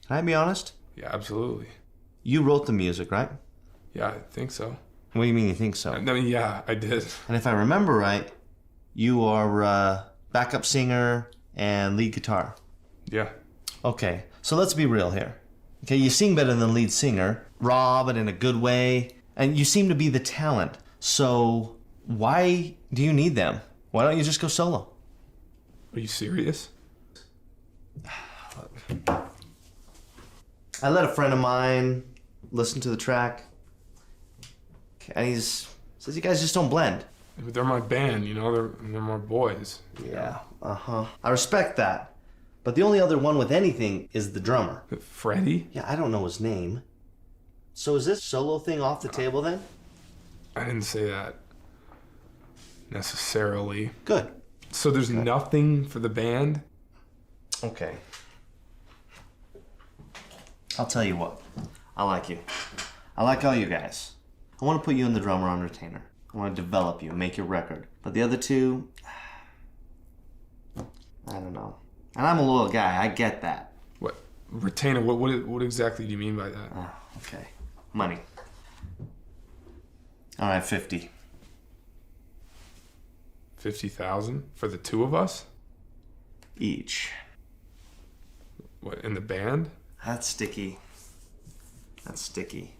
Can I be honest? Yeah, absolutely. You wrote the music, right? Yeah, I think so. What do you mean you think so? I mean, yeah, I did. And if I remember right, you are backup singer and lead guitar. Yeah. Okay, so let's be real here. Okay, you sing better than lead singer, raw but in a good way, and you seem to be the talent. So why do you need them? Why don't you just go solo? Are you serious? I let a friend of mine listen to the track, and he says you guys just don't blend. They're my band, you know, they're my boys. Yeah, I respect that. But the only other one with anything is the drummer. Freddie? Yeah, I don't know his name. So is this solo thing off the table then? I didn't say that necessarily. Good. So there's nothing for the band? Okay. I'll tell you what. I like you. I like all you guys. I want to put you in the drummer on retainer. I want to develop you, make your record. But the other two, I don't know. And I'm a loyal guy, I get that. What? Retainer? What exactly do you mean by that? Oh, okay. Money. All right, 50. 50,000 for the two of us? Each. What, in the band? That's sticky. That's sticky.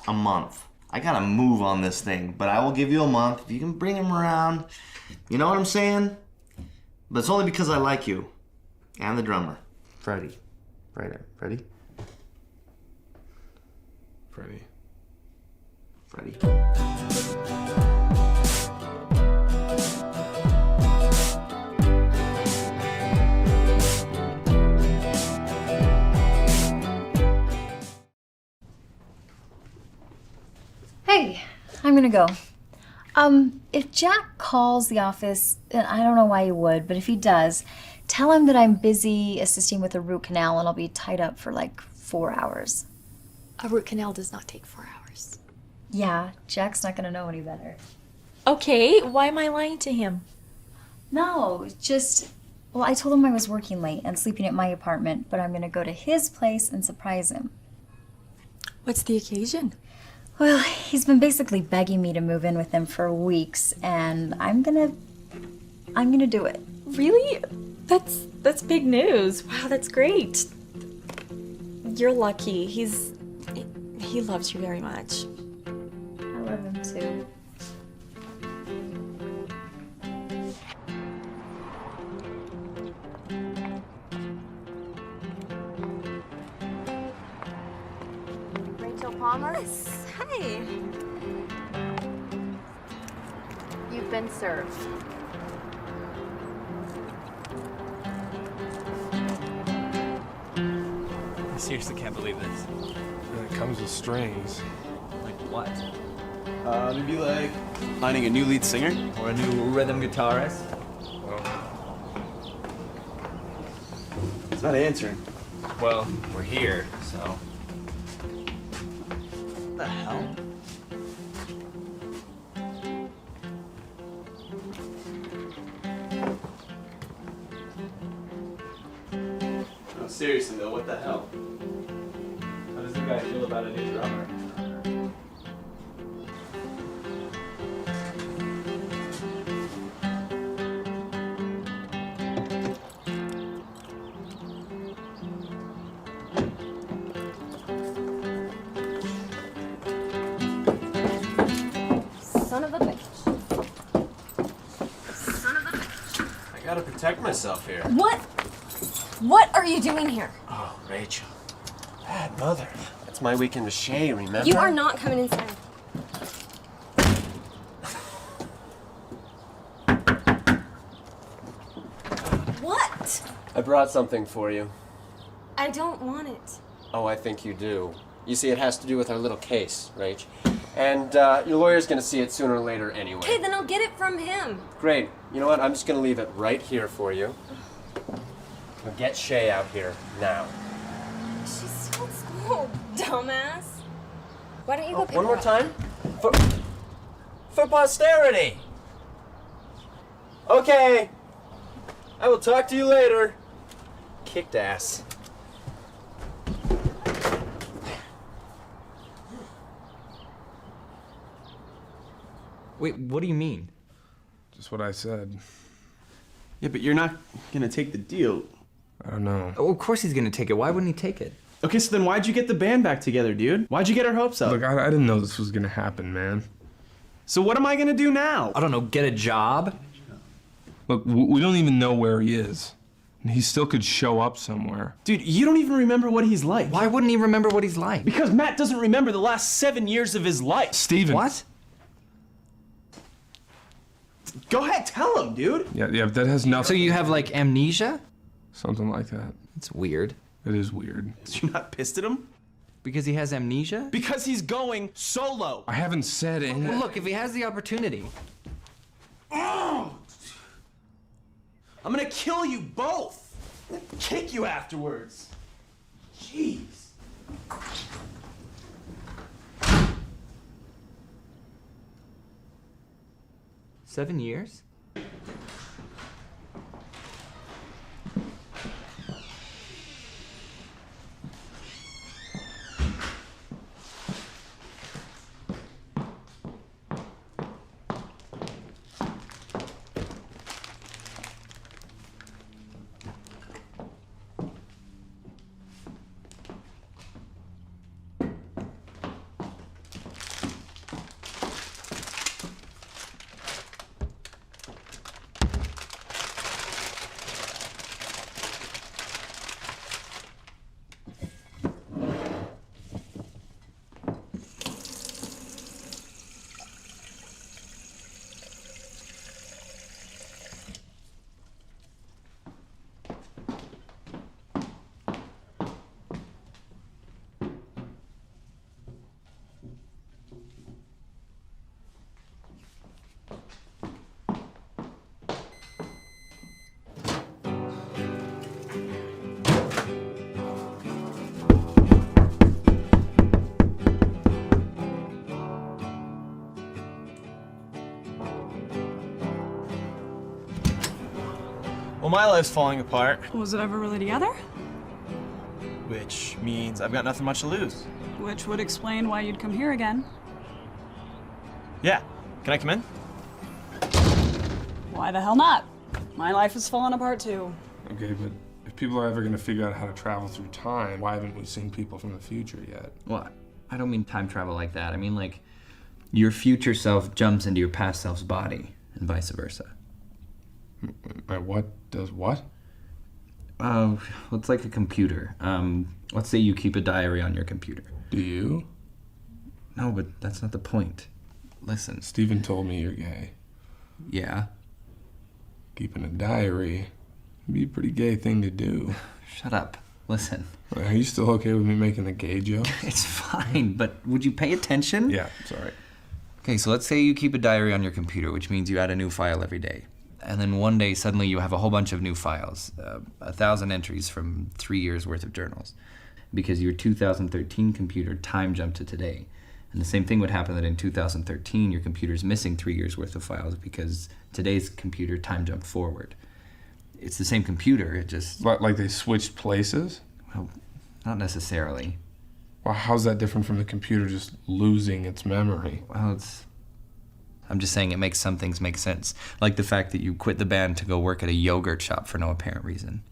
A month. I gotta move on this thing, but I will give you a month. If you can bring him around, you know what I'm saying? But it's only because I like you. And the drummer. Freddie. Freddie. Freddie. Freddie. Hey, I'm gonna go. If Jack calls the office, and I don't know why he would, but if he does, tell him that I'm busy assisting with a root canal and I'll be tied up for like 4 hours. A root canal does not take 4 hours. Yeah, Jack's not gonna know any better. Okay, why am I lying to him? No, well, I told him I was working late and sleeping at my apartment, but I'm gonna go to his place and surprise him. What's the occasion? Well, he's been basically begging me to move in with him for weeks, and I'm gonna do it. Really? That's big news. Wow, that's great. You're lucky. He loves you very much. I love him too. Rachel Palmer? Hi. You've been served. I seriously can't believe this. And it comes with strings. Like what? Maybe like finding a new lead singer? Or a new rhythm guitarist? He's not answering. Well, we're here, so. What the hell? No, seriously though, what the hell? How does the guy feel about a new drummer? Son of a bitch. Son of a bitch. I gotta protect myself here. What are you doing here? Oh, Rachel. Bad mother. That's my weekend with Shay, remember? You are not coming inside. What? I brought something for you. I don't want it. Oh, I think you do. You see, it has to do with our little case, Rach. And your lawyer's gonna see it sooner or later anyway. Okay, then I'll get it from him. Great. You know what? I'm just gonna leave it right here for you. Now get Shay out here now. She's still at school, dumbass. Why don't you go pick One her more up? time? For posterity! Okay. I will talk to you later. Kicked ass. Wait, what do you mean? Just what I said. Yeah, but you're not gonna take the deal. I don't know. Oh, of course he's gonna take it. Why wouldn't he take it? Okay, so then why'd you get the band back together, dude? Why'd you get our hopes up? Look, I didn't know this was gonna happen, man. So what am I gonna do now? I don't know, get a job? Look, we don't even know where he is. And he still could show up somewhere. Dude, you don't even remember what he's like. Why wouldn't he remember what he's like? Because Matt doesn't remember the last 7 years of his life. Steven. What? Go ahead, tell him, dude. Yeah, that has nothing. So you have, like, amnesia? Something like that. It's weird. It is weird. You're not pissed at him? Because he has amnesia? Because he's going solo. I haven't said anything. Well, look, if he has the opportunity. Oh! I'm gonna kill you both. Kick you afterwards. Jeez. $7 years? Well, my life's falling apart, Was it ever really together? which means I've got nothing much to lose. Which would explain why you'd come here again. Yeah. Can I come in? Why the hell not? My life is falling apart too. Okay, but if people are ever gonna figure out how to travel through time, why haven't we seen people from the future yet? Well, I don't mean time travel like that. I mean, like, your future self jumps into your past self's body, and vice versa. My what does what? It's like a computer. Let's say you keep a diary on your computer. Do you? No, but that's not the point. Listen. Steven told me you're gay. Yeah? Keeping a diary would be a pretty gay thing to do. Shut up. Listen. Are you still okay with me making a gay joke? It's fine, but would you pay attention? Yeah, sorry. Okay, so let's say you keep a diary on your computer, which means you add a new file every day. And then one day, suddenly you have a whole bunch of new files, 1,000 entries from 3 years worth of journals, because your 2013 computer time jumped to today. And the same thing would happen that in 2013, your computer's missing 3 years worth of files because today's computer time jumped forward. It's the same computer, it just... Like they switched places? Well, not necessarily. Well, how's that different from the computer just losing its memory? Well, I'm just saying it makes some things make sense. Like the fact that you quit the band to go work at a yogurt shop for no apparent reason.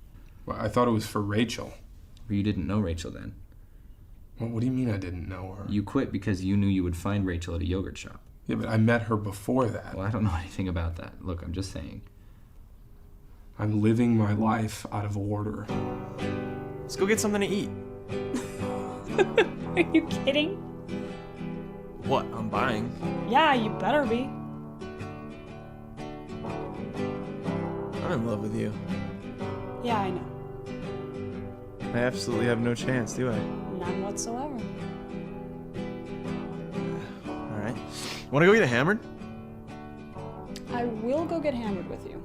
Well, I thought it was for Rachel. Well, you didn't know Rachel then. Well, what do you mean I didn't know her? You quit because you knew you would find Rachel at a yogurt shop. Yeah, but I met her before that. Well, I don't know anything about that. Look, I'm just saying. I'm living my life out of order. Let's go get something to eat. Are you kidding? What? I'm buying. Yeah, you better be. I'm in love with you. Yeah, I know. I absolutely have no chance, do I? None whatsoever. Alright. Wanna go get hammered? I will go get hammered with you.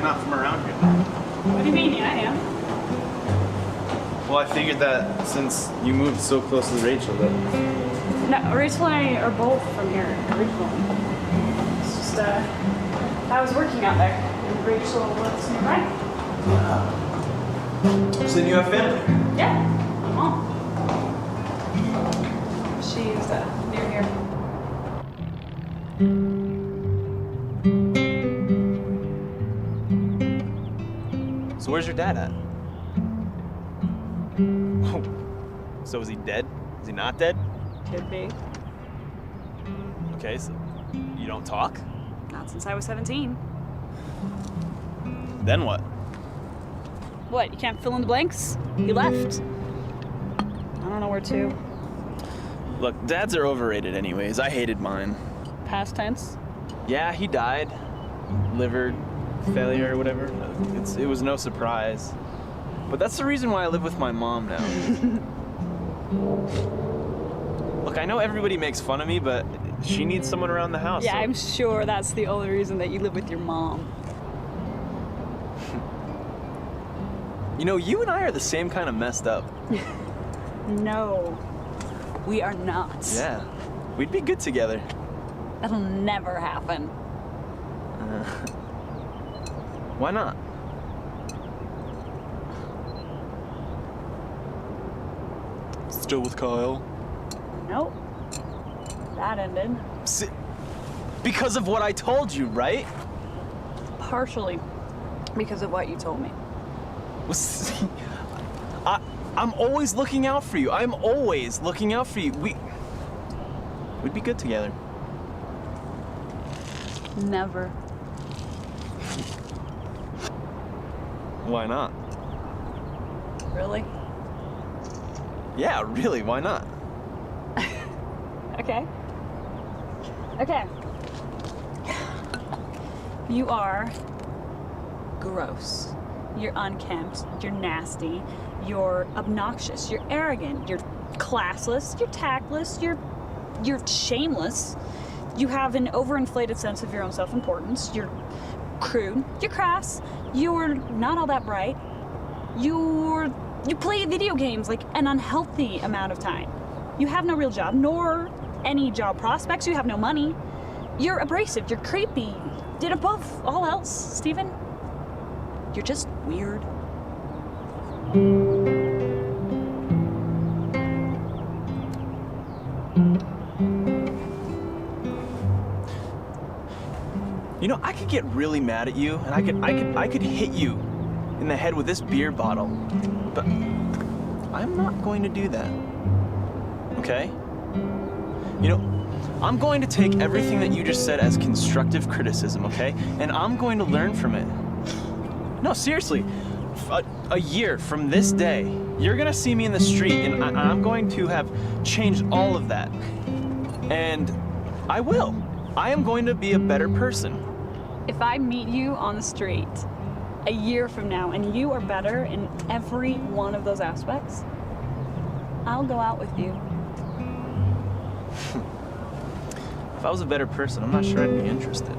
not from around here. What do you mean? Yeah, I am. Well, I figured that since you moved so close to Rachel that... No, Rachel and I are both from here originally. It's just, I was working out there, and Rachel lives nearby. So then you have family? Yeah, my mom. She's near here. So where's your dad at? So is he dead? Is he not dead? Could be. Okay, so you don't talk? Not since I was 17. Then what? What, you can't fill in the blanks? He left. I don't know where to. Look, dads are overrated anyways. I hated mine. Past tense? Yeah, he died. Liver failure or whatever. It was no surprise. But that's the reason why I live with my mom now. Look, I know everybody makes fun of me, but she needs someone around the house. Yeah, so. I'm sure that's the only reason that you live with your mom. You know, you and I are the same kind of messed up. No, we are not. Yeah, we'd be good together. That'll never happen. Why not? Still with Kyle? Nope. That ended. Because of what I told you, right? Partially because of what you told me. I'm always looking out for you. I'm always looking out for you. We'd be good together. Never. Why not? Really? Yeah, really, why not? Okay. Okay. You are gross. You're unkempt. You're nasty. You're obnoxious. You're arrogant. You're classless. You're tactless. You're shameless. You have an overinflated sense of your own self-importance. You're crude. You're crass. You're not all that bright. You play video games like an unhealthy amount of time. You have no real job, nor any job prospects. You have no money. You're abrasive. You're creepy. And above all else, Stephen, you're just weird. You know, I could get really mad at you, and I could hit you in the head with this beer bottle, but I'm not going to do that. Okay? You know, I'm going to take everything that you just said as constructive criticism, okay? And I'm going to learn from it. No, seriously. A year from this day, you're gonna see me in the street, and I'm going to have changed all of that. And I will. I am going to be a better person. If I meet you on the street a year from now and you are better in every one of those aspects, I'll go out with you. If I was a better person, I'm not sure I'd be interested.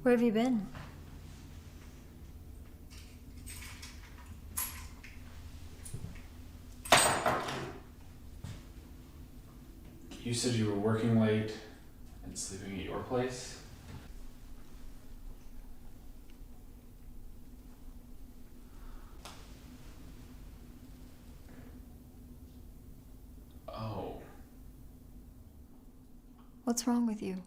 Where have you been? You said you were working late and sleeping at your place? Oh. What's wrong with you?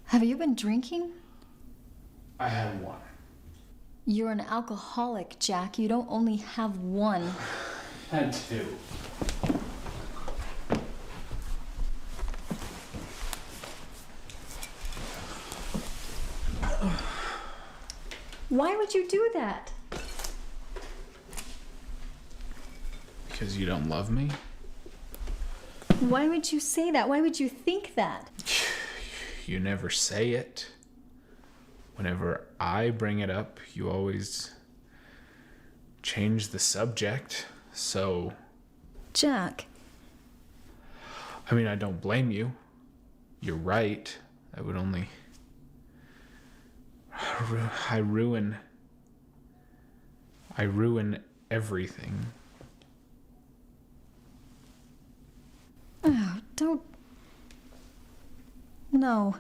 Have you been drinking? I had one. You're an alcoholic, Jack. You don't only have one. I had two. Why would you do that? Because you don't love me? Why would you say that? Why would you think that? You never say it. Whenever I bring it up, you always change the subject. So... Jack. I mean, I don't blame you. You're right. I would only... I ruin everything. Oh, don't... No.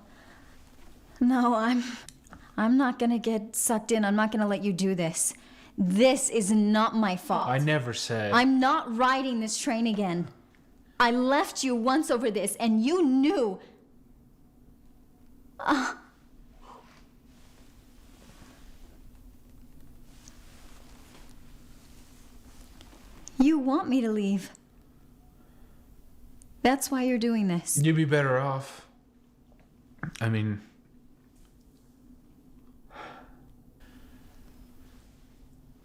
No, I'm not gonna get sucked in. I'm not gonna let you do this. This is not my fault. I never said... I'm not riding this train again. I left you once over this, and you knew... You want me to leave. That's why you're doing this. You'd be better off. I mean...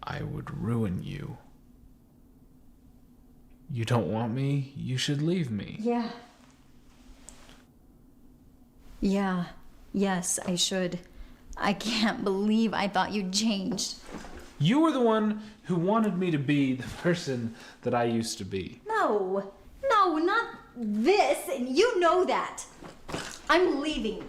I would ruin you. You don't want me? You should leave me. Yeah. Yeah. Yes, I should. I can't believe I thought you'd changed. You were the one who wanted me to be the person that I used to be. No. No, not this. You know that. I'm leaving.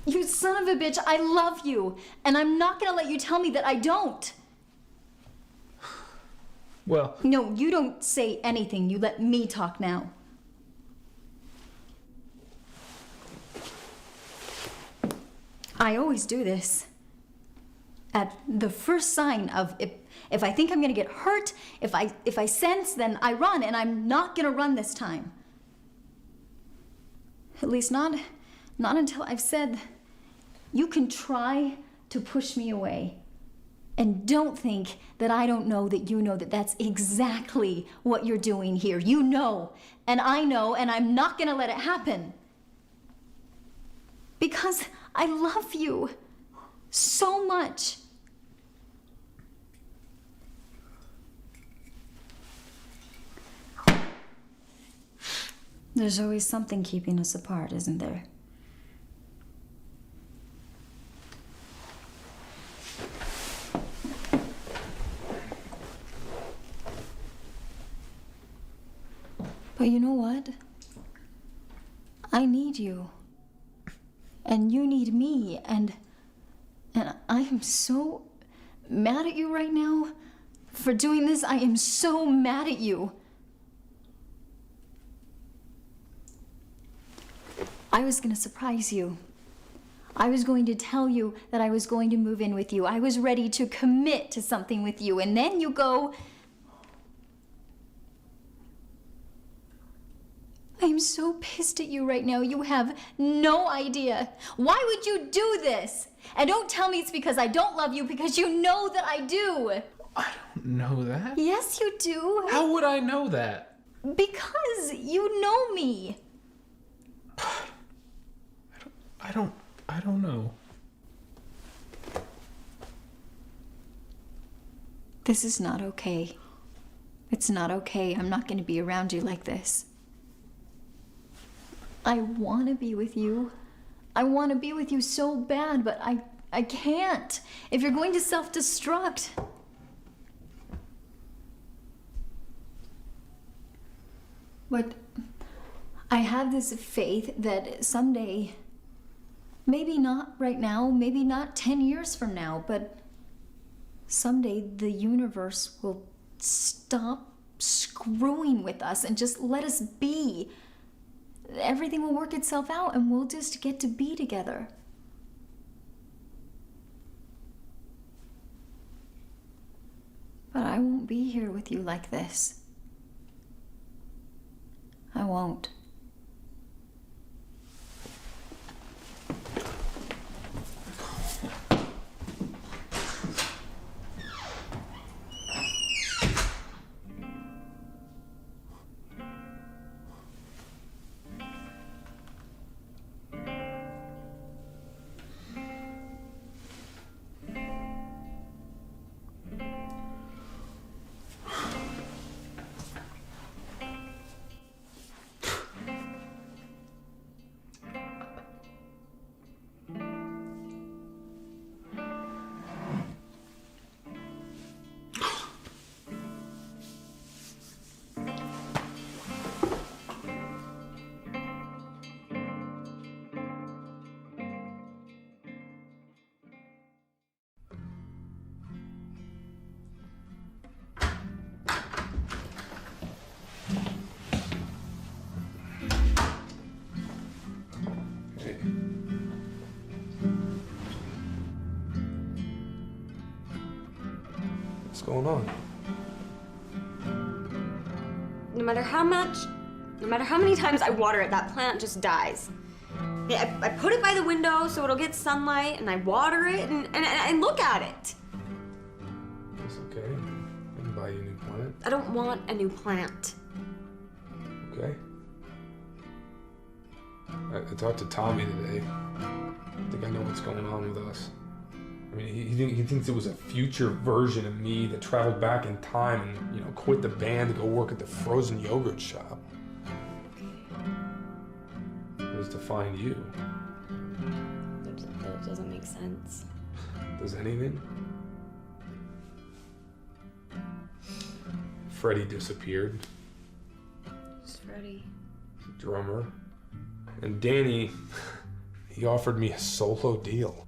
You son of a bitch, I love you. And I'm not gonna let you tell me that I don't. Well... No, you don't say anything. You let me talk now. I always do this. At the first sign of if I think I'm gonna get hurt, if I sense, then I run, and I'm not gonna run this time. At least not until I've said, you can try to push me away. And don't think that I don't know that you know that that's exactly what you're doing here. You know, and I know, and I'm not gonna let it happen. Because I love you so much. There's always something keeping us apart, isn't there? But you know what? I need you. And you need me. And I am so mad at you right now for doing this. I am so mad at you. I was gonna surprise you. I was going to tell you that I was going to move in with you. I was ready to commit to something with you. And then you go... I'm so pissed at you right now. You have no idea. Why would you do this? And don't tell me it's because I don't love you, because you know that I do. I don't know that. Yes, you do. How would I know that? Because you know me. I don't know. This is not okay. It's not okay. I'm not going to be around you like this. I want to be with you. I want to be with you so bad, but I can't. If you're going to self-destruct. But I have this faith that someday, maybe not right now, maybe not 10 years from now, but someday the universe will stop screwing with us and just let us be. Everything will work itself out and we'll just get to be together. be here with you like this. I won't. What's going on? No matter how many times I water it, that plant just dies. Yeah, I put it by the window so it'll get sunlight, and I water it, and I look at it. It's okay. I can buy you a new plant. I don't want a new plant. Okay. I talked to Tommy today. I think I know what's going on with us. I mean, he thinks it was a future version of me that traveled back in time and, you know, quit the band to go work at the frozen yogurt shop. It was to find you. That doesn't make sense. Does anything? Freddie disappeared. Who's Freddie? Drummer. And Danny, he offered me a solo deal.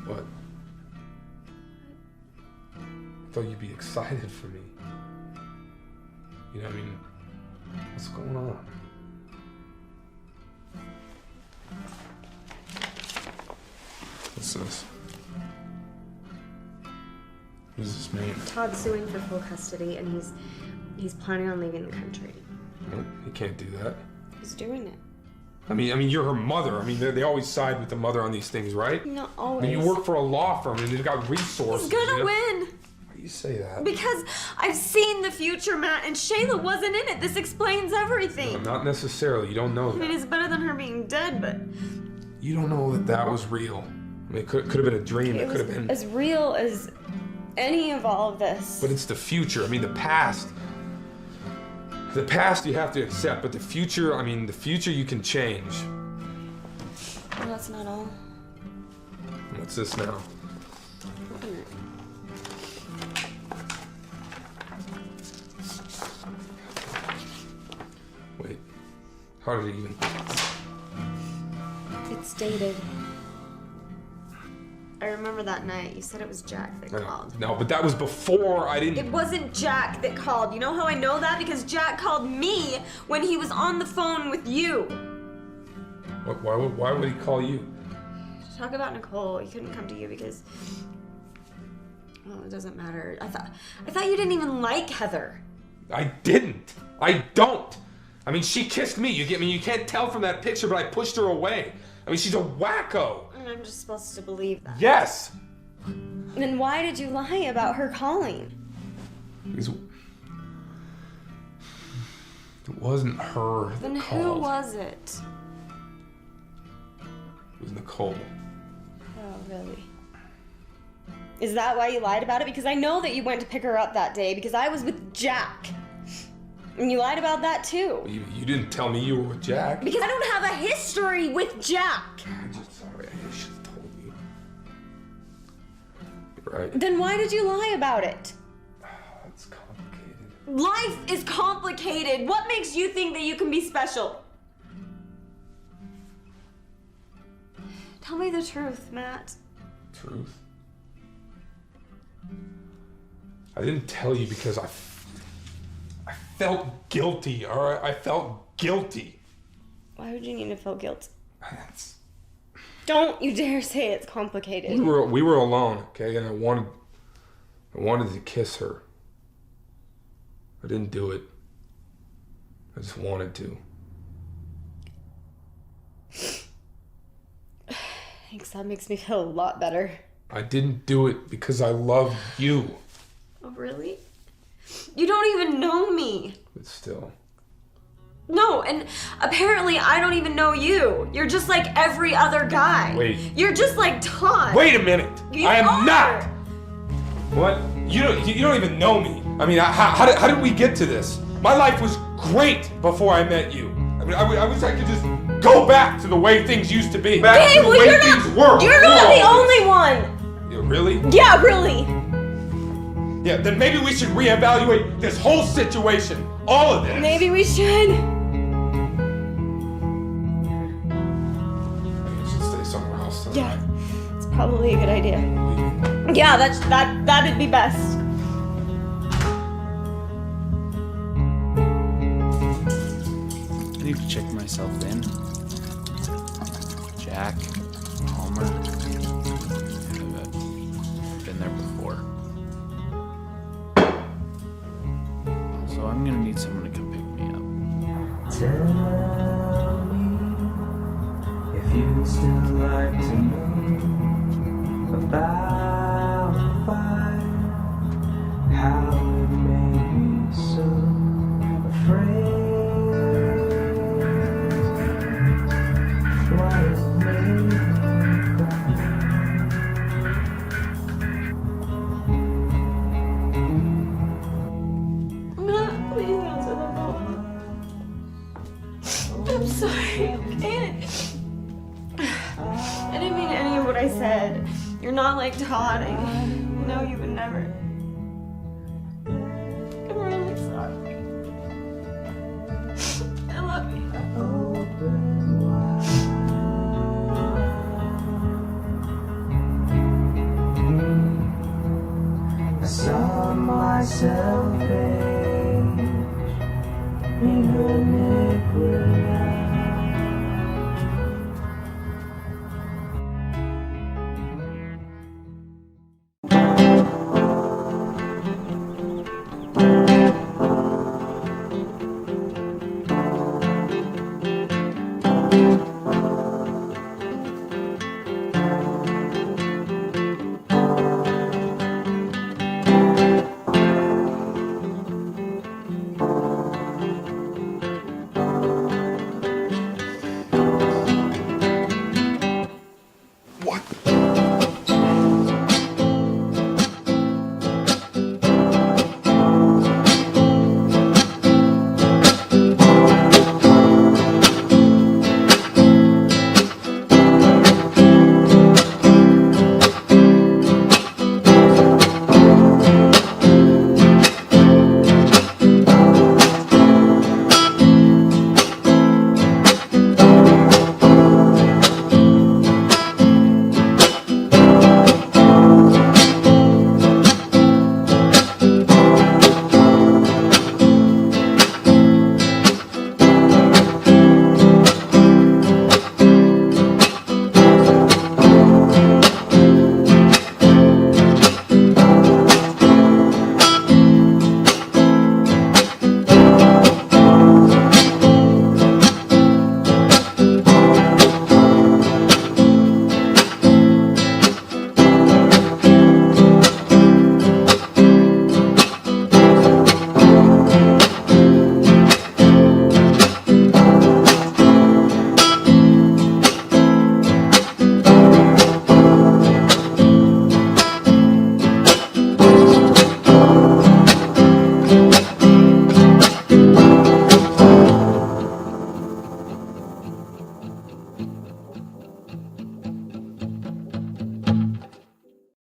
What? I thought you'd be excited for me. You know what I mean? What's going on? What's this? Who's this man? Todd's suing for full custody, and he's planning on leaving the country. What? He can't do that. He's doing it. I mean, you're her mother. I mean, they always side with the mother on these things, right? Not I always. mean, you work for a law firm and they've got resources. He's gonna you know? win. Why do you say that? Because I've seen the future, Matt, and Shayla wasn't in it. This explains everything. No, not necessarily. You don't know I mean, that. it's better than her being dead, but You don't know that that was real. I mean, it could have been a dream. It could have been. as real as any of all of this. But it's the future. I mean, the past. The past you have to accept, but the future, I mean, the future you can change. Well, that's not all. What's this now? Open it. Wait. How did it even... It's dated. I remember that night. You said it was Jack that called. No, but that was before I didn't... It wasn't Jack that called. You know how I know that? Because Jack called me when he was on the phone with you. Why would he call you? To talk about Nicole. He couldn't come to you because... Well, it doesn't matter. I thought you didn't even like Heather. I didn't. I don't. I mean, she kissed me. You get me? You can't tell from that picture, but I pushed her away. I mean, she's a wacko. And I'm just supposed to believe that. Yes. Then why did you lie about her calling? Because it wasn't her that Then called. who was it? It was Nicole. Oh, really? Is that why you lied about it? Because I know that you went to pick her up that day because I was with Jack. And you lied about that too. You didn't tell me you were with Jack. Because I don't have a history with Jack. I'm just sorry. I should have told you. You're right. Then why did you lie about it? It's complicated. Life is complicated. What makes you think that you can be special? Tell me the truth, Matt. Truth? I didn't tell you because I felt guilty, all right? I felt guilty. Why would you need to feel guilt? Don't you dare say it's complicated. We were alone, okay, and I wanted to kiss her. I didn't do it. I just wanted to. Thanks, that makes me feel a lot better. I didn't do it because I love you. Oh, really? You don't even know me. But still. No, and apparently I don't even know you. You're just like every other guy. Wait. You're just like Todd. Wait a minute. You I am are. not. What? You don't even know me. I mean, how did we get to this? My life was great before I met you. I mean, I wish I could just go back to the way things used to be. Back to the way things were. You're not the only one. Yeah, really? Yeah, really. Yeah, then maybe we should reevaluate this whole situation. All of this. Maybe we should. Maybe we should stay somewhere else tonight. Yeah, it's probably a good idea. Yeah, that'd be best. I need to check myself in. Jack, Homer. I've been there before. So I'm gonna need someone to come pick me up. Tell me if you still like to know about the fire, how it made me so afraid. Why it made me Please answer the phone. I'm sorry, okay? I didn't mean any of what I said. You're not like Todd. I know you would never. I'm really sorry. I love you. I saw myself